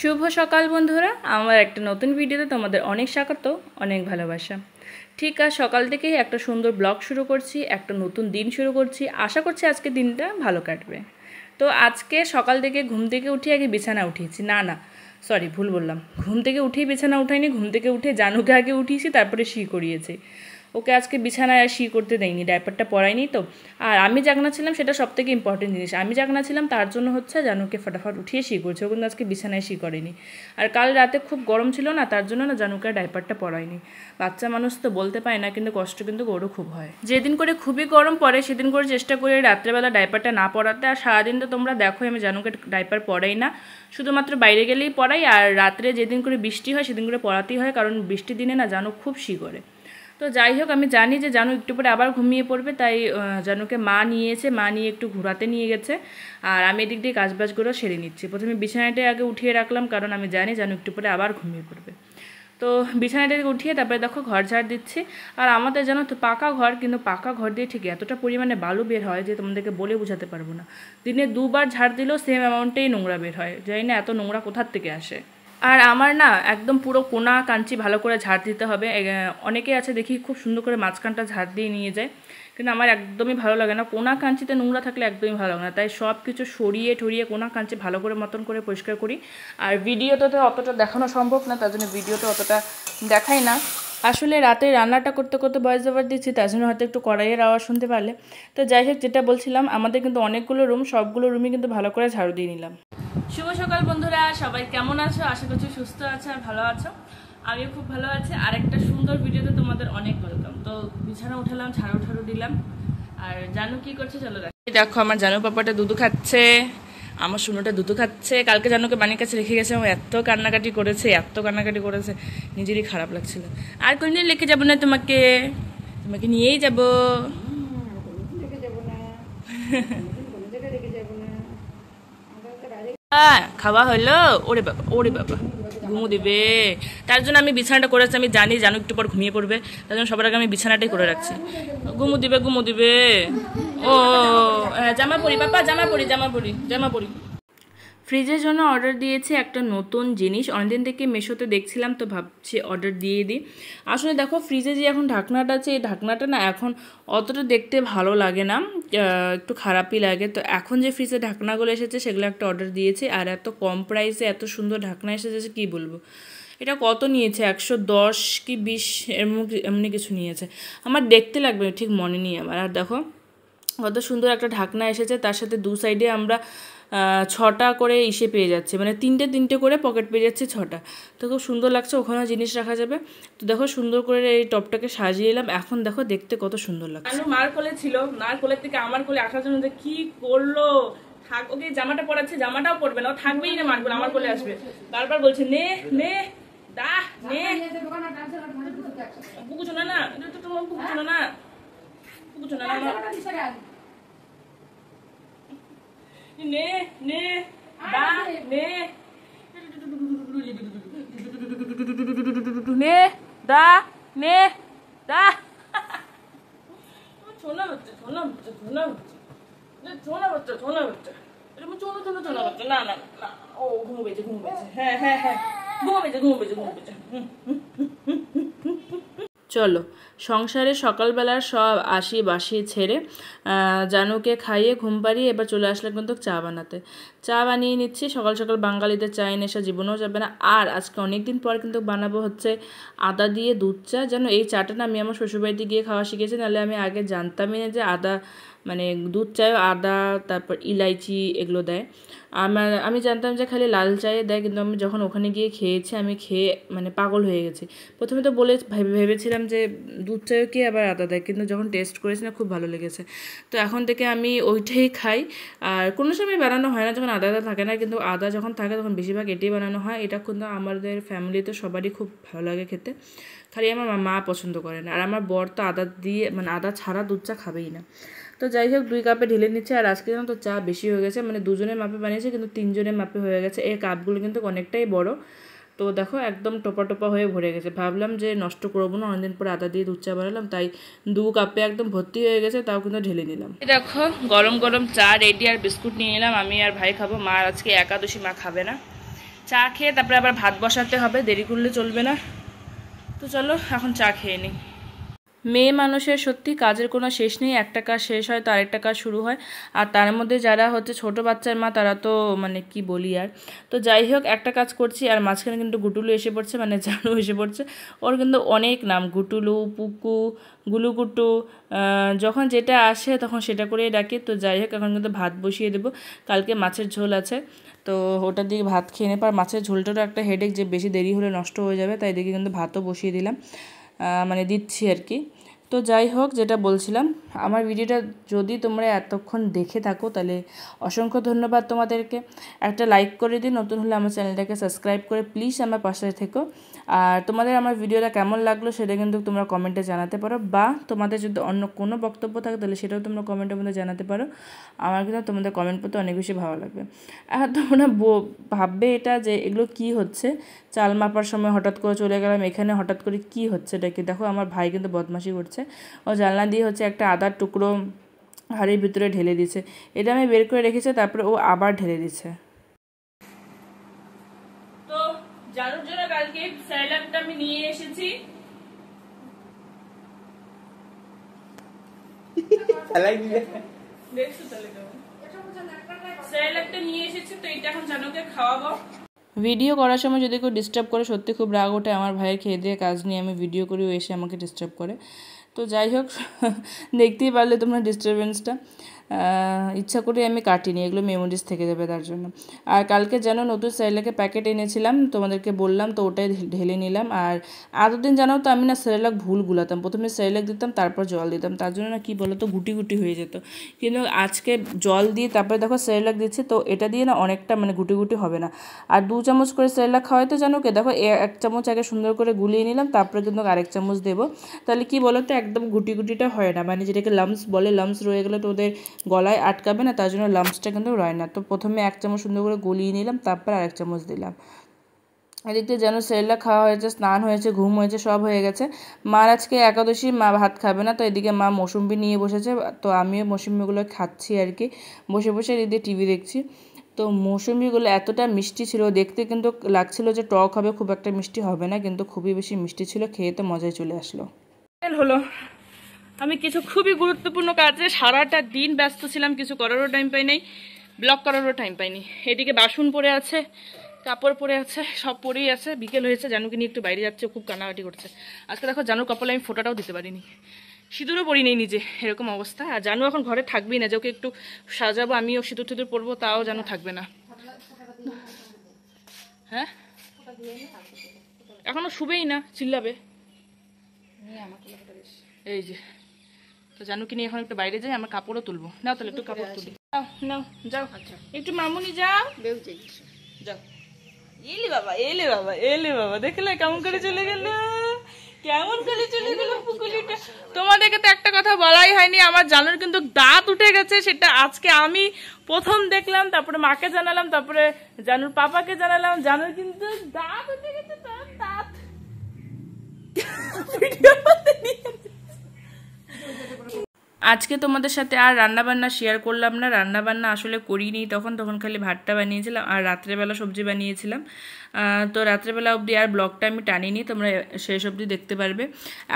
শুভ সকাল বন্ধুরা, আমার একটা নতুন ভিডিওতে তোমাদের অনেক স্বাগত, অনেক ভালোবাসা। ঠিক আজ সকাল থেকেই একটা সুন্দর ব্লগ শুরু করছি, একটা নতুন দিন শুরু করছি। আশা করছি আজকে দিনটা ভালো কাটবে। তো আজকে সকাল থেকে ঘুম থেকে উঠে আগে বিছানা উঠিয়েছি। সরি, ভুল বললাম। ঘুম থেকে উঠেই বিছানা উঠাইনি, ঘুম থেকে উঠে জানুকে আগে উঠিয়েছি, তারপরে শি করিয়েছি। ওকে আজকে বিছানায় আর শি করতে দেয়নি, ডাইপারটা পরাইনি তো। আর আমি জাগনা ছিলাম, সেটা সবথেকে ইম্পর্টেন্ট জিনিস। আমি জাগনা ছিলাম তার জন্য হচ্ছে জানুকে ফটাফট উঠিয়ে শি করছে, ও কিন্তু আজকে বিছানায় শি করেনি। আর কাল রাতে খুব গরম ছিল না, তার জন্য না জানুকে ডাইপারটা পরাইনি। বাচ্চা মানুষ তো বলতে পারে না, কিন্তু কষ্ট কিন্তু ওরও খুব হয়। যেদিন করে খুবই গরম পড়ে সেদিন করে চেষ্টা করি রাত্রেবেলা ডাইপারটা না পরাতে। আর সারাদিন তো তোমরা দেখো আমি জানুকে ডাইপার পরাই না, শুধুমাত্র বাইরে গেলেই পরাই। আর রাত্রে যেদিন করে বৃষ্টি হয় সেদিন করে পরাতেই হয়, কারণ বৃষ্টির দিনে না জানু খুব শি করে। তো যাই হোক, আমি জানি যে জানু একটু পরে আবার ঘুমিয়ে পড়বে, তাই জানুকে মা নিয়ে একটু ঘোরাতে নিয়ে গেছে। আর আমি এদিক দিয়ে কাজবাজগুলো সেরে নিচ্ছি। প্রথমে বিছানাটাই আগে উঠিয়ে রাখলাম, কারণ আমি জানি জানু একটু পরে আবার ঘুমিয়ে পড়বে। তো বিছানাটাকে উঠিয়ে তারপরে দেখো ঘর ঝাড় দিচ্ছি। আর আমাদের জানো তো পাকা ঘর, কিন্তু পাকা ঘর দিয়ে ঠিক এতটা পরিমাণে বালু বের হয় যে তোমাদেরকে বলে বোঝাতে পারবো না। দিনে দুবার ঝাড় দিলেও সেম অ্যামাউন্টেই নোংরা বের হয়, জানি না এত নোংরা কোথার থেকে আসে। আর আমার না একদম পুরো কোনা কাঞ্চি ভালো করে ঝাড় দিতে হবে। অনেকে আছে দেখি খুব সুন্দর করে মাঝখানটা ঝাড় দিয়ে নিয়ে যায়, কিন্তু আমার একদমই ভালো লাগে না। কোনা কাঞ্চিতে নোংরা থাকলে একদমই ভালো লাগে না, তাই সব কিছু সরিয়ে ঠরিয়ে কোনা কাঞ্চি ভালো করে মতন করে পরিষ্কার করি। আর ভিডিওতে তো অতটা দেখানো সম্ভব না, তার জন্য ভিডিওতে অতটা দেখাই না। আসলে রাতে রান্নাটা করতে করতে ভয়েস ওভার দিচ্ছি, তার জন্য হয়তো একটু কড়াইয়ের আওয়াজ শুনতে পারলে। তো যাই হোক, যেটা বলছিলাম, আমাদের কিন্তু অনেকগুলো রুম, সবগুলো রুমই কিন্তু ভালো করে ঝাড়ু দিয়ে নিলাম। শুভ সকাল বন্ধুরা, সবাই কেমন আছো? আশা করছি সুস্থ আছো আর ভালো আছো। আমিও খুব ভালো আছি। আর একটা সুন্দর ভিডিওতে তোমাদের অনেক ওয়েলকাম। তো বিছানা উঠালাম, ঝাড়ু দিলাম। আর জানু কি করছে চলো দেখো। আমার জানু পাপাটা দুধু খাচ্ছে, আমার শুনোটা দুধু খাচ্ছে। কালকে জানুকে বানির কাছে রেখে গেছে, আমার এত কান্নাকাটি করেছে, নিজেরই খারাপ লাগছিল। আর কোনদিন রেখে যাবো না তোমাকে, তোমাকে নিয়েই যাবো। খাওয়া হলো? ওরে বাবা ঘুমো দিবে। তার জন্য আমি বিছানাটা করেছি। আমি জানি জানু একটু পর ঘুমিয়ে পড়বে, তার জন্য সবার আগে আমি বিছানাটাই করে রাখছি। ঘুমো দিবে। ও জামা পরি পাপা, জামা পরি। ফ্রিজের জন্য অর্ডার দিয়েছি একটা নতুন জিনিস। অনেকদিন থেকে মেশোতে দেখছিলাম, তো ভাবছি অর্ডার দিয়ে দিই। আসলে দেখো, ফ্রিজে যে এখন ঢাকনাটা আছে, এই ঢাকনাটা না এখন অতটা দেখতে ভালো লাগে না, একটু খারাপই লাগে। তো এখন যে ফ্রিজে ঢাকনাগুলো এসেছে সেগুলো একটা অর্ডার দিয়েছি। আর এত কম প্রাইসে এত সুন্দর ঢাকনা এসেছে কী বলবো। এটা কত নিয়েছে, 110 কি 20 এমনি কিছু নিয়েছে। আমার দেখতে লাগবে, ঠিক মনে নেই আমার। আর দেখো কত সুন্দর একটা ঢাকনা এসেছে, তার সাথে দু সাইডে আমরা 6টা করে পেয়ে যাচ্ছে, মানে তিনটে করে পকেট পেয়ে যাচ্ছে 6টা। তো খুব সুন্দর লাগছে, ওখানেও জিনিস রাখা যাবে। তো দেখো সুন্দর করে এই টপটাকে সাজিয়ে এলাম। এখন দেখো দেখতে কত সুন্দর লাগছে। মার কোলে ছিল, মার কোলের থেকে আমার কোলে আসার জন্য কি করলো। ওকে জামাটা পরাচ্ছে, জামাটাও পরবে না, ও থাকবেই না মার কোলে, আমার কোলে আসবে। বারবার বলছে নে পুকুছো না চলো সংসারে সকালবেলার সব আশি বাসি ছেড়ে জানুকে খাইয়ে ঘুম পাড়িয়ে এবার চলে আসলাম কিন্তু চা বানাতে। চা বানিয়ে নিচ্ছি। সকাল সকাল বাঙালিদের চায়ে নেশা জীবনেও যাবে না। আর আজকে অনেকদিন পর কিন্তু বানাবো হচ্ছে আদা দিয়ে দুধ চা। যেন এই চাটা না আমি আমার শ্বশুরবাড়িতে গিয়ে খাওয়া শিখেছি, নাহলে আমি আগে জানতামই না যে আদা, মানে দুধ চায়ে আদা তারপর ইলাইচি এগুলো দেয়। আমি জানতাম যে খালি লাল চায়ে দেয়, কিন্তু আমি যখন ওখানে গিয়ে খেয়েছি, আমি খেয়ে মানে পাগল হয়ে গেছি। প্রথমে তো ভেবেছিলাম যে দুধ চায়েও কি আবার আদা দেয়, কিন্তু যখন টেস্ট করেছি না খুব ভালো লেগেছে। তো এখন থেকে আমি ওইটাই খাই। আর কোনো সময় বানানো হয় না যখন আদা থাকে না, কিন্তু আদা যখন থাকে তখন বেশিরভাগ এটাই বানানো হয়। এটা কিন্তু আমাদের ফ্যামিলিতে সবারই খুব ভালো লাগে খেতে, খালি আমার মা পছন্দ করে না। আর আমার বর তো আদা দিয়ে, মানে আদা ছাড়া দুধ চা খাবেই না। তো যাই হোক 2 কাপে ঢেলে নিচ্ছে। আর আজকে যেন তো চা বেশি হয়ে গেছে, মানে 2 জনের মাপে বানিয়েছে, কিন্তু 3 জনের মাপে হয়ে গেছে। এই কাপগুলো কিন্তু অনেকটাই বড়। তো দেখো একদম টোপা হয়ে ভরে গেছে। ভাবলাম যে নষ্ট করবো না, অনেকদিন পরে আদা দিয়ে দুধ চা বানালাম, তাই 2 কাপে একদম ভর্তি হয়ে গেছে, তাও কিন্তু ঢেলে নিলাম। দেখো গরম চা রেডি। আর বিস্কুট নিয়ে নিলাম, আমি আর ভাই খাবো। মা আজকে একাদশী, মা খাবে না। চা খেয়ে তারপরে আবার ভাত বসাতে হবে, দেরি করলে চলবে না। তো চলো এখন চা খেয়ে নিই। মেয়ে মানুষের সত্যি কাজের কোনো শেষ নেই, একটা কাজ শেষ হয় তো আরেকটা কাজ শুরু হয়। আর তার মধ্যে যারা হচ্ছে ছোট বাচ্চার মা তারা তো মানে কি বলি আর। তো যাই হোক, একটা কাজ করছি আর মাঝখানে কিন্তু গুটুলু এসে পড়ছে, মানে জানু এসে পড়ছে। ওর কিন্তু অনেক নাম, গুটুলু, পুকু, গুলুকুটু, যখন যেটা আসে তখন সেটা করেই ডাকি। তো যাই হোক, এখন কিন্তু ভাত বসিয়ে দেবো, কালকে মাছের ঝোল আছে, তো ওটা দিয়ে ভাত খেয়ে নেবার। মাছের ঝোলটারও একটা হেডেক, যে বেশি দেরি হলে নষ্ট হয়ে যাবে, তাই দেখি কিন্তু ভাতও বসিয়ে দিলাম, মানে দিচ্ছি আর কি। তো যাই হোক, যেটা বলছিলাম, আমার ভিডিওটা যদি তোমরা এতক্ষণ দেখে থাকো তাহলে অসংখ্য ধন্যবাদ তোমাদেরকে। একটা লাইক করে দিই, নতুন হলে আমার চ্যানেলটাকে সাবস্ক্রাইব করে প্লিজ আমার পাশে থেকো। আর তোমাদের আমার ভিডিওটা কেমন লাগলো সেটা কিন্তু তোমরা কমেন্টে জানাতে পারো, বা তোমাদের যদি অন্য কোনো বক্তব্য থাকে তাহলে সেটাও তোমরা কমেন্টের মধ্যে জানাতে পারো। আমার কিন্তু তোমাদের কমেন্ট পড়তে অনেক বেশি ভালো লাগবে। আর তোমরা ভাববে এটা যে এগুলো কি হচ্ছে, চাল মাপার সময় হঠাৎ করে চলে গেলাম এখানে, হঠাৎ করে কি হচ্ছে এটা কি। দেখো আমার ভাই কিন্তু বদমাশি করছে, ও জানলা দিয়ে হচ্ছে একটা আদার টুকরো হাঁড়ির ভিতরে ঢেলে দিচ্ছে। এটা আমি বের করে রেখেছি, তারপরে ও আবার ঢেলে দিচ্ছে। তো জানুর জন্য কালকে স্যালাডটা আমি নিয়ে এসেছি। দেখছো তাহলে স্যালাডটা নিয়ে এসেছি, তো এটা এখন জানুকে খাওয়াবো। ভিডিও করার সময় যদি কেউ ডিস্টার্ব করে সত্যি খুব রাগ ওঠে। আমার ভাইয়ের খেয়ে দিয়ে কাজ নিয়ে আমি ভিডিও করি, ও এসে আমাকে ডিস্টার্ব করে। তো যাই হোক, দেখতেই পারলে তোমরা ডিস্টারবেন্সটা, ইচ্ছা করে আমি কাটিনি, এগুলো মেমোরিজ থেকে যাবে তার জন্য। আর কালকে যেন নতুন সেরেলাকের প্যাকেট এনেছিলাম, তোমাদেরকে বললাম, তো ওটাই ঢেলে নিলাম। আর এতদিন জানো তো আমি না সেরেলাক ভুল গুলাতাম, প্রথমে সেরেলাক দিতাম তারপর জল দিতাম, তার জন্য না কী বলো তো গুটি গুটি হয়ে যেত। কিন্তু আজকে জল দিয়ে তারপরে দেখো সেরেলাক দিচ্ছে, তো এটা দিয়ে না অনেকটা মানে গুটি গুটি হবে না। আর 2 চামচ করে সেরেলাক খাওয়াইতে জানো কে, দেখো 1 চামচ আগে সুন্দর করে গুলিয়ে নিলাম, তারপরে কিন্তু আরেক চামচ দেবো। তাহলে কি বলো তো একদম গুটি গুটিটা হয় না, মানে যেটাকে লাম্পস বলে, লাম্পস রয়ে গেলে তো ওদের গলায় আটকাবে না, তার জন্য লাম্পসটা কিন্তু রয় না। তো প্রথমে 1 চামচ সুন্দর করে গলিয়ে নিলাম, তারপর আরেক চামচ দিলাম। এদিকে যেন সেরেলাক খাওয়া হয়েছে, স্নান হয়েছে, ঘুম হয়েছে, সব হয়ে গেছে। মার আজকে একাদশী, মা ভাত খাবে না, তো এদিকে মা মৌসুম্বি নিয়ে বসেছে, তো আমিও মৌসুম্বিগুলো খাচ্ছি আর কি, বসে বসে এদিকে টিভি দেখছি। তো মৌসুমিগুলো এতটা মিষ্টি ছিল, দেখতে কিন্তু লাগছিল যে টক হবে, খুব একটা মিষ্টি হবে না, কিন্তু খুবই বেশি মিষ্টি ছিল, খেয়ে তো মজায় চলে আসলো। হলো, আমি কিছু খুবই গুরুত্বপূর্ণ কাজে সারাটা দিন ব্যস্ত ছিলাম, কিছু করারও টাইম পাই নাই, ব্লগ করারও টাইম পাইনি। এদিকে বাসন পড়ে আছে, কাপড় পরে আছে, সব পরেই আছে। বিকেল হয়েছে, জানুকে নিয়ে একটু বাইরে যাচ্ছে, খুব কান্নাকাটি করছে। আজকে দেখো জানুর কপালে আমি ফোঁটাটাও দিতে পারিনি, সিঁদুরও পরি নেই নিজে, এরকম অবস্থা। আর জানু এখন ঘরে থাকবেই না, যে ওকে একটু সাজাবো, আমিও সিঁদুর টিঁদুর পরবো, তাও জানু থাকবে না। হ্যাঁ, এখনো শুবেই না, চিল্লাবে। এই যে, তো জানুকে নিয়ে এখন একটু বাইরে যাই, আমার কাপড়ও তুলবো। নাও তাহলে একটু কাপড় তুলি, নাও যাও একটু, মামুনি যাও, যাও। এলে বাবা, এলে বাবা, এলে বাবা, দেখলে কেমন করে চলে গেল, কেমন করে চলে গেল পুকুলিটা। তোমাদেরকে তো একটা কথা বলাই হয়নি, আমার জানুর কিন্তু দাঁত উঠে গেছে, সেটা আজকে আমি প্রথম দেখলাম, তারপরে মাকে জানালাম, তারপরে জানুর পাপাকে জানালাম, জানুর কিন্তু দাঁত উঠে গেছে, তার দাঁত। আজকে তোমাদের সাথে আর রান্নাবান্না শেয়ার করলাম না, রান্নাবান্না আসলে করিনি, তখন খালি ভাতটা বানিয়েছিলাম আর রাত্রেবেলা সবজি বানিয়েছিলাম। তো রাত্রেবেলা অবধি আর ব্লগটা আমি টানিনি, তোমরা শেষ অবধি দেখতে পারবে।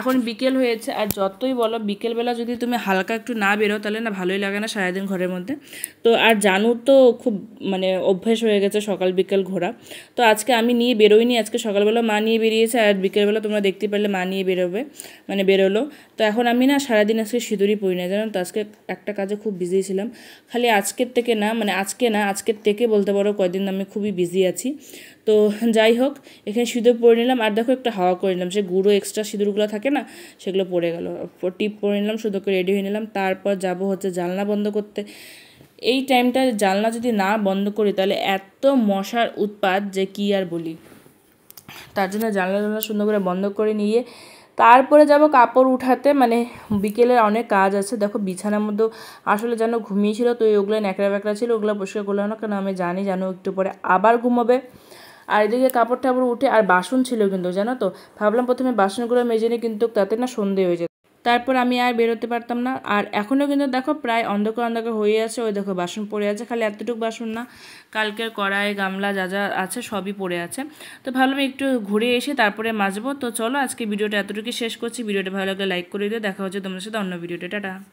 এখন বিকেল হয়েছে, আর যতই বলো বিকেলবেলা যদি তুমি হালকা একটু না বেরো তাহলে না ভালোই লাগে না সারাদিন ঘরের মধ্যে। তো আর জানু তো খুব মানে অভ্যেস হয়ে গেছে সকাল বিকেল ঘোরা, তো আজকে আমি নিয়ে বেরোইনি, আজকে সকালবেলা মা নিয়ে বেরিয়েছে, আর বিকেলবেলা তোমরা দেখতে পারলে মা নিয়ে বেরোবে, মানে বেরোলো। তো এখন আমি না সারাদিন আজকে সিঁদুরই পরি না, জানো তো। আজকে একটা কাজে খুব বিজি ছিলাম, খালি আজকের থেকে না, মানে আজকের থেকে বলতে পারো কয়দিন আমি খুবই বিজি আছি। তো যাই হোক, এখানে সিঁদুর পরে নিলাম, আর দেখো একটা হাওয়া করে নিলাম, সে গুঁড়ো এক্সট্রা সিঁদুরগুলো থাকে না, সেগুলো পড়ে গেল, টিপ পরে নিলাম, সুন্দর করে রেডি হয়ে নিলাম। তারপর যাব হচ্ছে জানলা বন্ধ করতে। এই টাইমটা জানলা যদি না বন্ধ করি তাহলে এত মশার উৎপাত যে কি আর বলি, তার জন্য জানলা সুন্দর করে বন্ধ করে নিয়ে তারপরে যাব কাপড় উঠাতে, মানে বিকেলের অনেক কাজ আছে। দেখো বিছানার মধ্যেও আসলে যেন ঘুমিয়েছিল, তো ওগুলো ন্যাকড়া ব্যাকড়া ছিল, ওগুলো পরিষ্কার করলাম না, কারণ আমি জানি যেন একটু পরে আবার ঘুমাবে। আর এদিকে কাপড় টাপড় উঠে, আর বাসন ছিল কিন্তু জানো তো, ভাবলাম প্রথমে বাসনগুলো মেজে নিই, কিন্তু তাতে না সন্ধে হয়ে যেত, তারপর আমি আর বেরোতে পারতাম না। আর এখনও কিন্তু দেখো প্রায় অন্ধকার অন্ধকার হয়ে আছে। ওই দেখো বাসন পড়ে আছে, খালি এতটুকু বাসন না, কালকের কড়াই গামলা যা যা আছে সবই পড়ে আছে। তো ভাবলাম একটু ঘুরে এসে তারপরে মাজবো। তো চলো আজকে ভিডিওটা এতটুকু শেষ করছি। ভিডিওটা ভালো লাগলে লাইক করে দিও। দেখা হচ্ছে তোমাদের সাথে অন্য ভিডিওটা। টাটা।